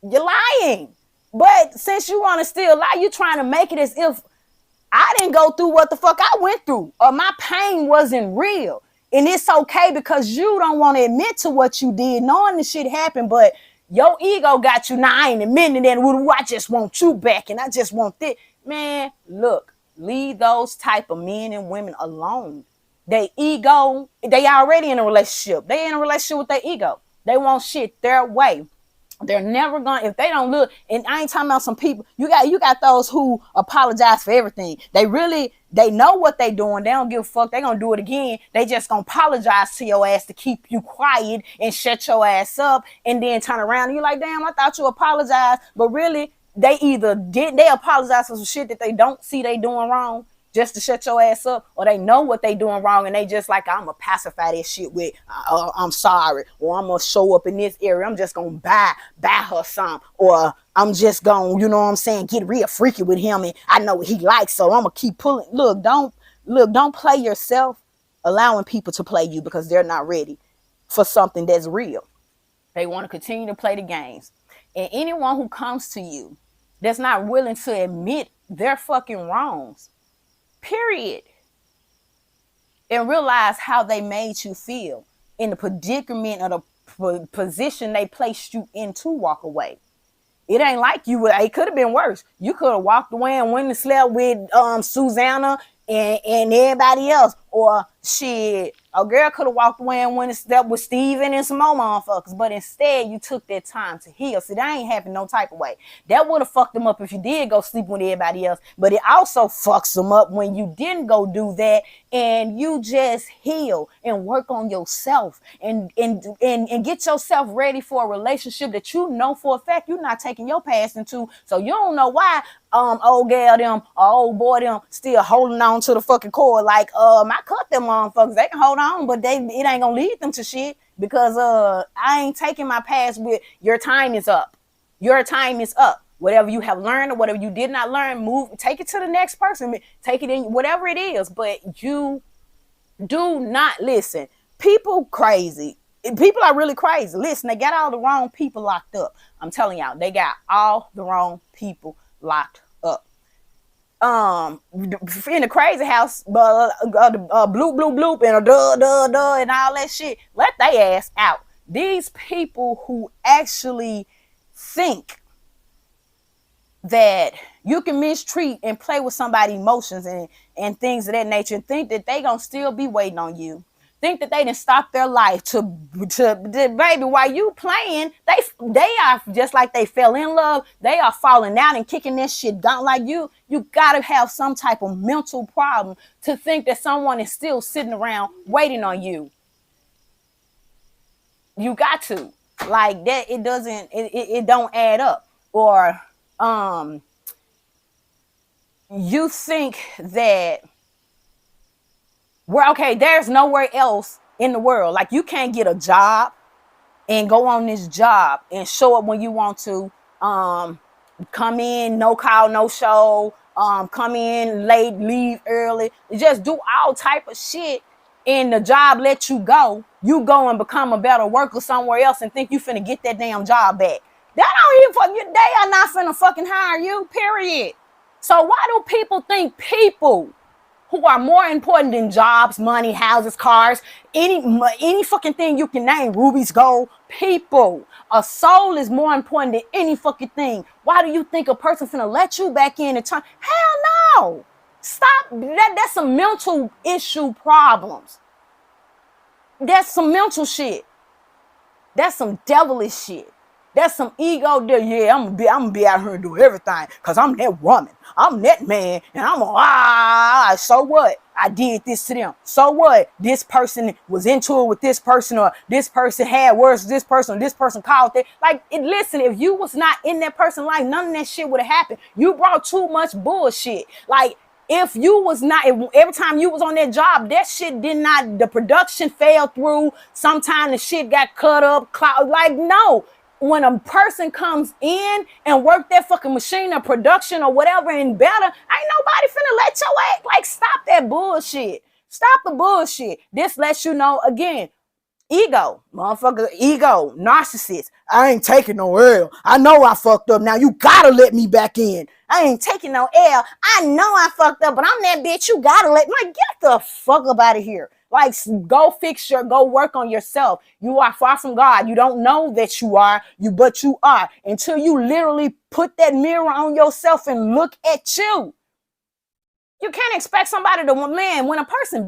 you're lying. But since you want to still lie, you're trying to make it as if I didn't go through what the fuck I went through, or my pain wasn't real. And it's okay because you don't want to admit to what you did, knowing the shit happened, but your ego got you. Nah, I ain't admitting that. I just want you back, and I just want this. Man, look, leave those type of men and women alone. They ego, they already in a relationship. They in a relationship with their ego. They want shit their way. They're never gonna, if they don't look, and I ain't talking about some people, you got those who apologize for everything. They know what they doing. They don't give a fuck. They gonna do it again. They just gonna apologize to your ass to keep you quiet and shut your ass up, and then turn around and you're like, damn, I thought you apologized. But really, they apologize for some shit that they don't see they doing wrong, just to shut your ass up, or they know what they doing wrong and they just like, I'm gonna pacify this shit with I'm sorry, or I'm gonna show up in this area, I'm just gonna buy her some, or I'm just gonna, you know what I'm saying, get real freaky with him, and I know what he likes, so I'm gonna keep pulling. Don't play yourself, allowing people to play you because they're not ready for something that's real. They want to continue to play the games. And anyone who comes to you that's not willing to admit their fucking wrongs, period, and realize how they made you feel in the predicament of the position they placed you in to walk away. It ain't like it could have been worse. You could have walked away and went and slept with Susanna and everybody else, or shit, a girl could have walked away and went and slept with Steven and some more motherfuckers, but instead you took that time to heal. See, that ain't happened no type of way. That would have fucked them up if you did go sleep with everybody else, but it also fucks them up when you didn't go do that and you just heal and work on yourself and get yourself ready for a relationship that you know for a fact you're not taking your past into. So you don't know why old gal them or old boy them still holding on to the fucking cord like I cut them motherfuckers. They can hold on, but it ain't gonna lead them to shit because I ain't taking my past with your time is up. Your time is up. Whatever you have learned or whatever you did not learn, take it to the next person. Take it in whatever it is, but you do not listen. People crazy. People are really crazy. Listen, they got all the wrong people locked up. I'm telling y'all, they got all the wrong people locked up. in the crazy house, bloop bloop bloop and a duh duh duh and all that shit. Let they ass out. These people who actually think that you can mistreat and play with somebody's emotions and things of that nature, and think that they gonna still be waiting on you. Think that they didn't stop their life to baby, while you playing, they are just like they fell in love. They are falling out and kicking this shit down like you. You gotta have some type of mental problem to think that someone is still sitting around waiting on you. You got to, like that. It doesn't. It don't add up. Or you think that there's nowhere else in the world. Like you can't get a job and go on this job and show up when you want to. Come in, no call, no show. Come in late, leave early. Just do all type of shit. And the job let you go. You go and become a better worker somewhere else and think you finna get that damn job back. That don't even they are not finna fucking hire you, period. So why do people think people who are more important than jobs, money, houses, cars, any fucking thing you can name, rubies, gold, people, a soul is more important than any fucking thing. Why do you think a person finna let you back in and turn? Hell no. Stop. That's some mental issue problems. That's some mental shit. That's some devilish shit. That's some ego there. Yeah, I'm gonna be out here and do everything because I'm that woman. I'm that man. And I'm so what? I did this to them. So what? This person was into it with this person, or this person had words with this person, or this person called it. Like, listen, if you was not in that person's life, none of that shit would have happened. You brought too much bullshit. Like, if you was not, every time you was on that job, that shit did not, the production fell through. Sometimes the shit got cut up. Like, no. When a person comes in and work that fucking machine or production or whatever and better, ain't nobody finna let your act. Like, stop that bullshit. Stop the bullshit. This lets you know, again, ego, motherfucker, ego, narcissist. I ain't taking no L. I know I fucked up. Now you gotta let me back in. I ain't taking no L. I know I fucked up, but I'm that bitch. You gotta let me. Like, get the fuck up out of here. Like, go work on yourself. You are far from God. You don't know that you are, but you are. Until you literally put that mirror on yourself and look at you. You can't expect somebody to, man, when a person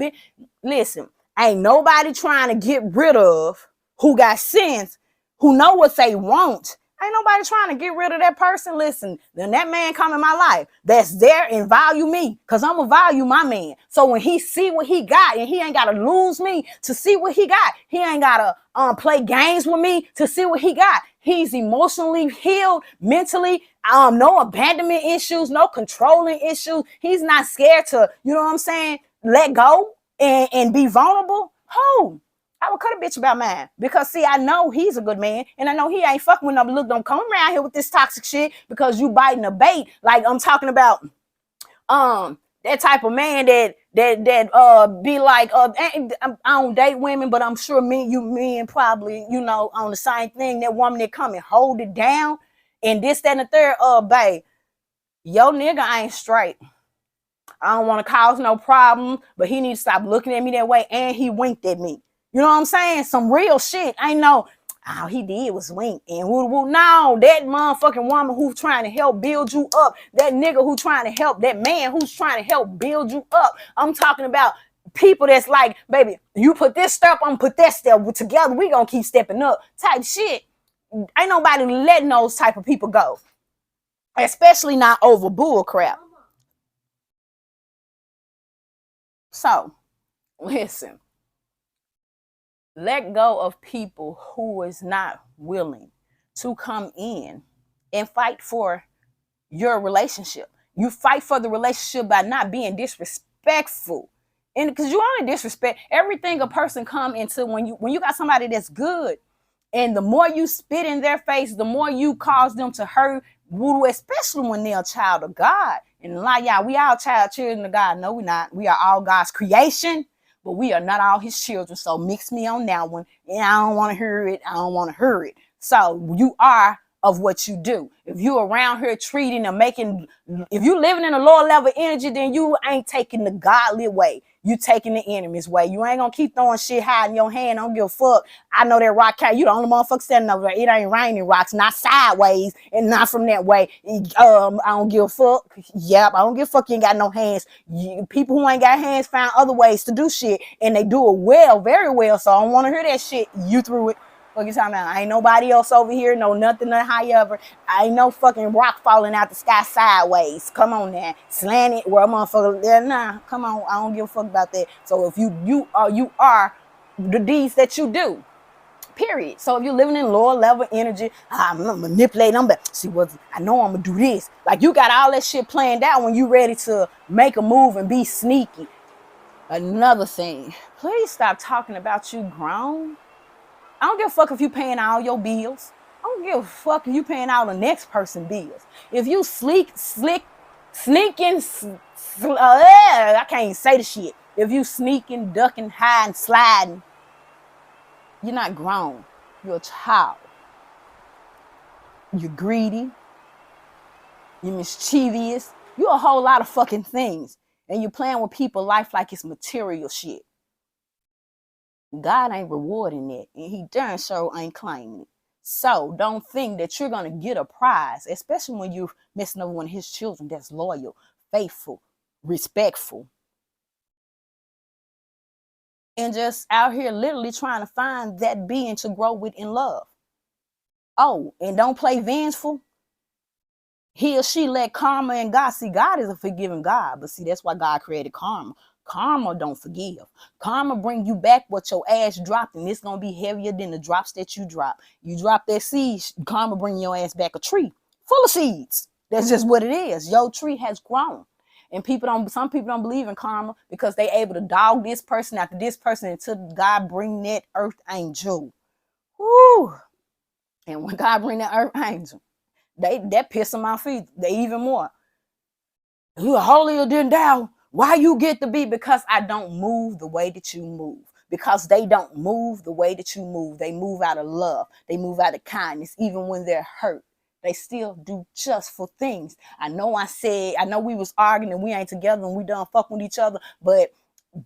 listen, ain't nobody trying to get rid of who got sense, who know what they want. Ain't nobody trying to get rid of that person. Listen, then that man come in my life that's there and value me, because I'm going to value my man. So when he see what he got, and he ain't got to lose me to see what he got, he ain't got to play games with me to see what he got. He's emotionally healed, mentally, no abandonment issues, no controlling issues. He's not scared to, you know what I'm saying, let go and be vulnerable. Who? I would cut a bitch about mine, because see, I know he's a good man, and I know he ain't fucking with no look. Don't come around here with this toxic shit because you biting a bait. Like, I'm talking about that type of man that be like, I don't date women, but I'm sure men probably, you know, on the same thing. That woman that come and hold it down and this, that, and the third. Babe, yo nigga ain't straight. I don't want to cause no problem, but he need to stop looking at me that way, and he winked at me. You know what I'm saying? Some real shit. I know all he did was wink and woo woo. No, that motherfucking woman who's trying to help build you up, that nigga who's trying to help, that man who's trying to help build you up. I'm talking about people that's like, baby, you put this step, I'm put that step. Together, we gonna keep stepping up type shit. Ain't nobody letting those type of people go. Especially not over bull crap. So, listen. Let go of people who is not willing to come in and fight for your relationship. You fight for the relationship by not being disrespectful. And because you only disrespect everything a person come into when you got somebody that's good, and the more you spit in their face, the more you cause them to hurt, especially when they're a child of God. And like, y'all, we all children of God. No, we're not. We are all God's creation. But we are not all his children, so mix me on that one. And I don't want to hear it. I don't want to hear it. So you are of what you do. If you around here treating and making, if you living in a lower level energy, then you ain't taking the godly way. You taking the enemy's way. You ain't gonna keep throwing shit high in your hand. I don't give a fuck. I know that rock can't. You the only motherfucker standing over there. It ain't raining rocks, not sideways and not from that way. I don't give a fuck. Yep, I don't give a fuck. You ain't got no hands. People who ain't got hands find other ways to do shit, and they do it well, very well. So I don't want to hear that shit. You threw it. What you talking about? Ain't nobody else over here. No nothing, no however. I ain't no fucking rock falling out the sky sideways. Come on now, slanted where a motherfucker. Yeah, nah, come on. I don't give a fuck about that. So if you are the deeds that you do. Period. So if you're living in lower level energy, I'm gonna manipulate them. But see what I know, I'm gonna do this. Like you got all that shit planned out when you ready to make a move and be sneaky. Another thing, please stop talking about you grown. I don't give a fuck if you paying all your bills. I don't give a fuck if you paying all the next person's bills. If you sneaking, I can't even say the shit. If you sneaking, ducking, hiding, sliding, you're not grown. You're a child. You're greedy. You're mischievous. You're a whole lot of fucking things. And you're playing with people's life like it's material shit. God ain't rewarding that, and he darn sure ain't claiming it. So don't think that you're going to get a prize, especially when you're messing over one of his children that's loyal, faithful, respectful, and just out here literally trying to find that being to grow with in love. Oh, and don't play vengeful. He or she let karma and God. See, God is a forgiving God, but see, that's why God created karma. Karma don't forgive. Karma bring you back what your ass dropped, and it's gonna be heavier than the drops that you drop. You drop that seed, karma bring your ass back a tree full of seeds. That's just what it is. Your tree has grown. And some people don't believe in karma because they able to dog this person after this person until God bring that earth angel. Woo! And when God bring that earth angel, that piss them off even more. You holier than thou. Why you get to be? Because I don't move the way that you move. Because they don't move the way that you move. They move out of love. They move out of kindness. Even when they're hurt, they still do justful things. I know we was arguing and we ain't together and we done fuck with each other, but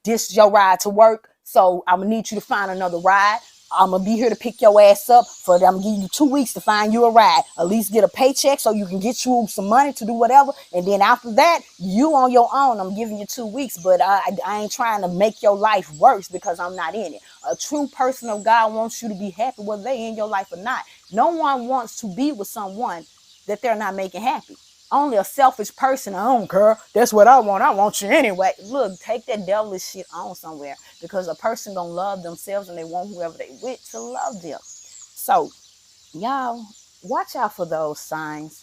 this is your ride to work. So I'm gonna need you to find another ride. I'm gonna be here to pick your ass up. I'm gonna give you 2 weeks to find you a ride. At least get a paycheck so you can get you some money to do whatever. And then after that, you on your own. I'm giving you 2 weeks, but I ain't trying to make your life worse because I'm not in it. A true person of God wants you to be happy whether they in your life or not. No one wants to be with someone that they're not making happy. Only a selfish person, I don't care. That's what I want. I want you anyway. Look, take that devilish shit on somewhere because a person gonna love themselves and they want whoever they with to love them. So, y'all, watch out for those signs.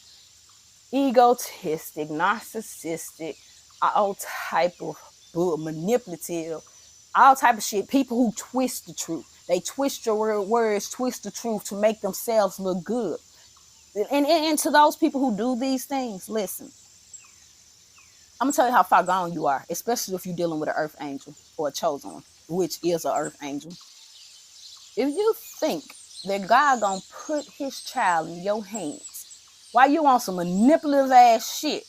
Egotistic, narcissistic, all type of manipulative, all type of shit. People who twist the truth. They twist your words, twist the truth to make themselves look good. And to those people who do these things, listen, I'm gonna tell you how far gone you are, especially if you're dealing with an earth angel or a chosen one, which is an earth angel. If you think that God gonna put his child in your hands while you on some manipulative ass shit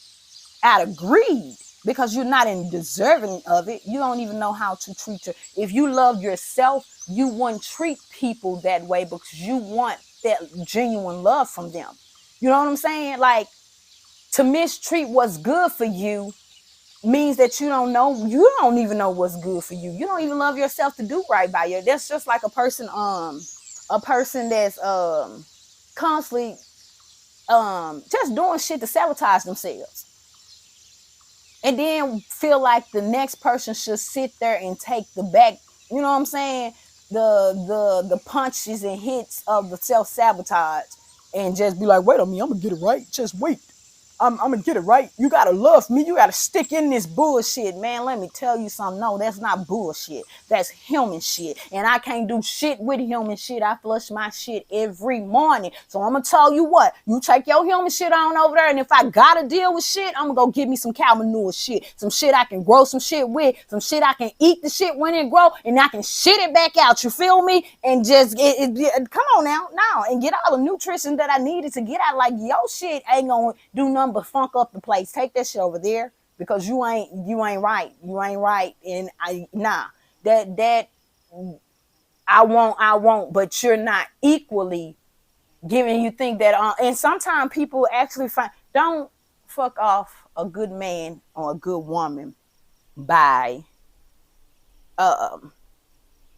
out of greed because you're not in deserving of it, you don't even know how to treat your. If you love yourself, you wouldn't treat people that way because you want that genuine love from them. You know what I'm saying? Like, to mistreat what's good for you means that you don't even know what's good for you. You don't even love yourself to do right by you. That's just like a person that's constantly just doing shit to sabotage themselves. And then feel like the next person should sit there and take the back, you know what I'm saying? The punches and hits of the self-sabotage and just be like, wait on me, I'm gonna get it right. Just wait. I'm gonna get it right. You gotta love me. You gotta stick in this bullshit, man. Let me tell you something. No, that's not bullshit. That's human shit. And I can't do shit with human shit. I flush my shit every morning. So I'm gonna tell you what. You take your human shit on over there, and if I gotta deal with shit, I'm gonna go get me some cow manure shit. Some shit I can grow some shit with. Some shit I can eat the shit when it grow, and I can shit it back out. You feel me? And just come on now, and get all the nutrition that I needed to get out. Like your shit ain't gonna do nothing but funk up the place. Take that shit over there because you ain't right. You ain't right. And that I won't, but you're not equally giving. You think that and sometimes people actually don't fuck off a good man or a good woman by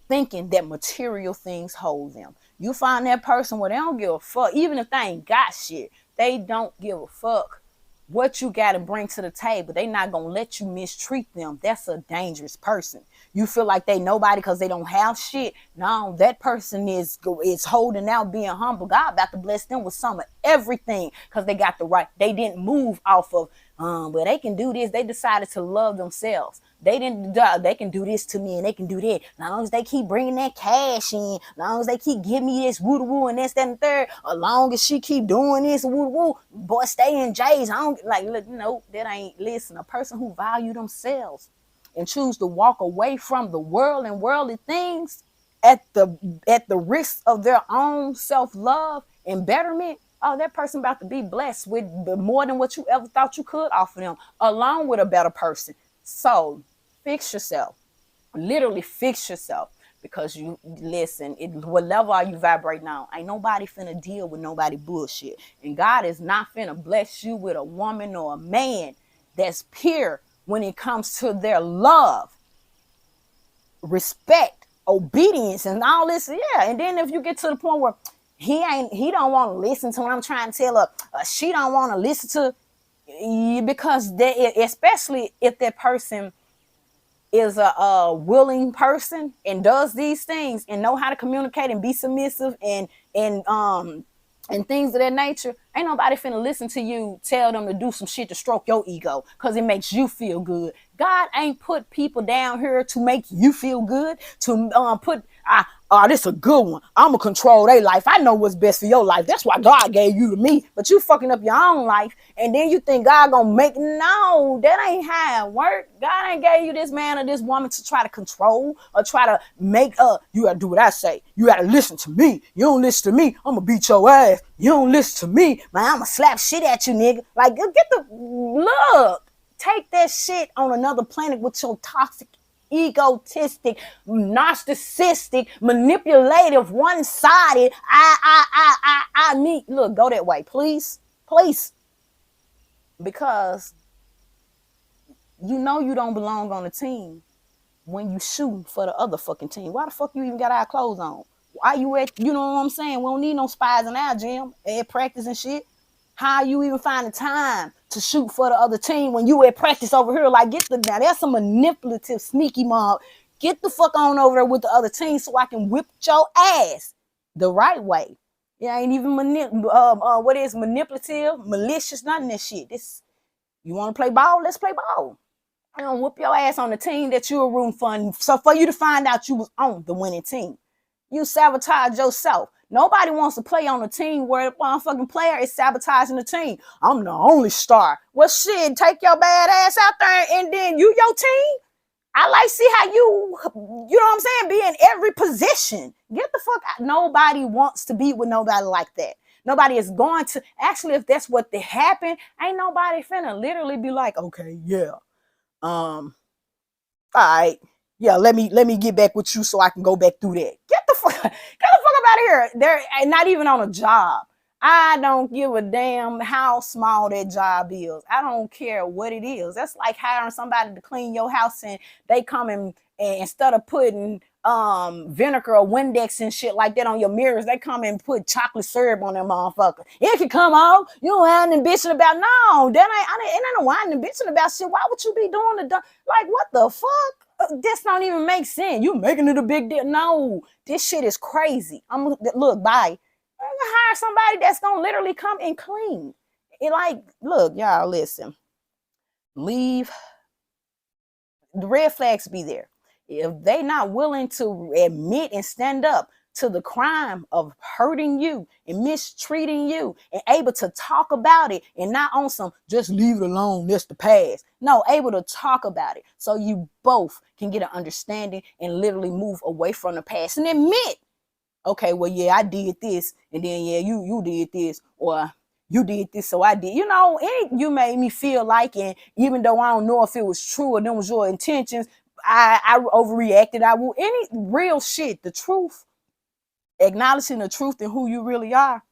thinking that material things hold them. You find that person where they don't give a fuck, even if they ain't got shit, they don't give a fuck what you got to bring to the table. They not gonna let you mistreat them. That's a dangerous person. You feel like they nobody because they don't have shit. No, that person is holding out, being humble. God about to bless them with some of everything because they got the right. They didn't move off of but they can do this. They decided to love themselves. They can do this to me and they can do that. As long as they keep bringing that cash in, as long as they keep giving me this woo woo and this, that, and third, as long as she keep doing this woo woo, boy, stay in J's. I don't like, look, no, that ain't, listen, a person who value themselves and choose to walk away from the world and worldly things at the risk of their own self-love and betterment. Oh, that person about to be blessed with more than what you ever thought you could offer them, along with a better person. So fix yourself. Literally fix yourself. Because you listen, what level are you vibrating on? Ain't nobody finna deal with nobody bullshit. And God is not finna bless you with a woman or a man that's pure when it comes to their love, respect, obedience, and all this. Yeah. And then if you get to the point where he don't want to listen to what I'm trying to tell her, she don't want to listen to, because especially if that person is a willing person and does these things and know how to communicate and be submissive and things of that nature, ain't nobody finna listen to you tell them to do some shit to stroke your ego because it makes you feel good. God ain't put people down here to make you feel good, to this a good one. I'm going to control their life. I know what's best for your life. That's why God gave you to me. But you fucking up your own life. And then you think God going to make, no, that ain't how it work. God ain't gave you this man or this woman to try to control or try to make you got to do what I say. You got to listen to me. You don't listen to me, I'm going to beat your ass. You don't listen to me, man, I'm going to slap shit at you, nigga. Like, get the, look, take that shit on another planet with your toxic, egotistic, narcissistic, manipulative, one-sided, I need, look, go that way, please, because you know you don't belong on the team when you shooting for the other fucking team. Why the fuck you even got our clothes on? Why you at, you know what I'm saying? We don't need no spies in our gym, at practice and shit. How you even find the time to shoot for the other team when you at practice over here? Like, now that's a manipulative, sneaky mob. Get the fuck on over there with the other team so I can whip your ass the right way. It ain't even what is manipulative, malicious, none of that shit. This, you want to play ball? Let's play ball. I don't whoop your ass on the team that you were rooting for. So for you to find out you was on the winning team, you sabotage yourself. Nobody wants to play on a team where the motherfucking player is sabotaging the team. I'm the only star. Well, shit, take your bad ass out there and then you, your team. I like see how you know what I'm saying, be in every position. Get the fuck out. Nobody wants to be with nobody like that. Nobody is going to, actually, if that's what they happen, ain't nobody finna literally be like, okay, yeah. All right. Yeah, let me get back with you so I can go back through that. Get the fuck up out of here. They're not even on a job. I don't give a damn how small that job is. I don't care what it is. That's like hiring somebody to clean your house and they come and instead of putting vinegar or Windex and shit like that on your mirrors, they come and put chocolate syrup on them motherfucker. It can come off. You don't have and bitching about, no, that ain't no whining and bitching about shit. Why would you be doing like, what the fuck? This don't even make sense. You making it a big deal. No, this shit is crazy. Look, bye. I'm gonna hire somebody that's gonna literally come and clean It like, look, y'all, listen, leave the red flags be there. If they not willing to admit and stand up to the crime of hurting you and mistreating you and able to talk about it and not on some just leave it alone, that's the past. No, able to talk about it so you both can get an understanding and literally move away from the past and admit, okay, well, yeah, I did this, and then yeah, you did this, or you did this, so I did. You made me feel like, and even though I don't know if it was true or them was your intentions, I overreacted. I will any real shit, the truth, acknowledging the truth and who you really are.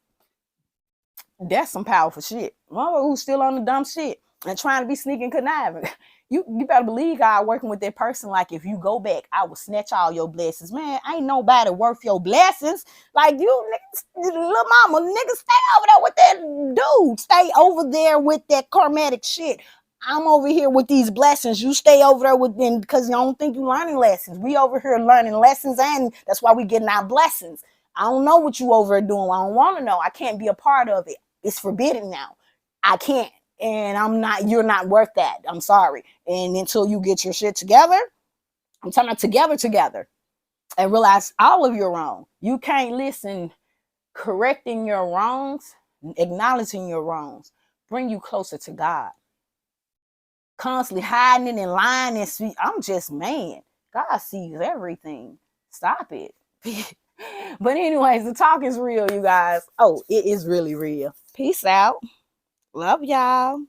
That's some powerful shit. Mama who's still on the dumb shit and trying to be sneaking conniving. You better believe God working with that person. Like, if you go back, I will snatch all your blessings. Man, ain't nobody worth your blessings. Like, you niggas, little mama, niggas, stay over there with that dude. Stay over there with that karmatic shit. I'm over here with these blessings. You stay over there with them because you don't think you learning lessons. We over here learning lessons, and that's why we getting our blessings. I don't know what you over there doing. I don't want to know. I can't be a part of it. It's forbidden now. I can't. And I'm not, you're not worth that. I'm sorry. And until you get your shit together, I'm talking about together, and realize all of your wrong. You can't listen. Correcting your wrongs, acknowledging your wrongs, bring you closer to God. Constantly hiding it and lying and speak. I'm just man. God sees everything. Stop it. But anyways, the talk is real, you guys. Oh, it is really real. Peace out. Love y'all.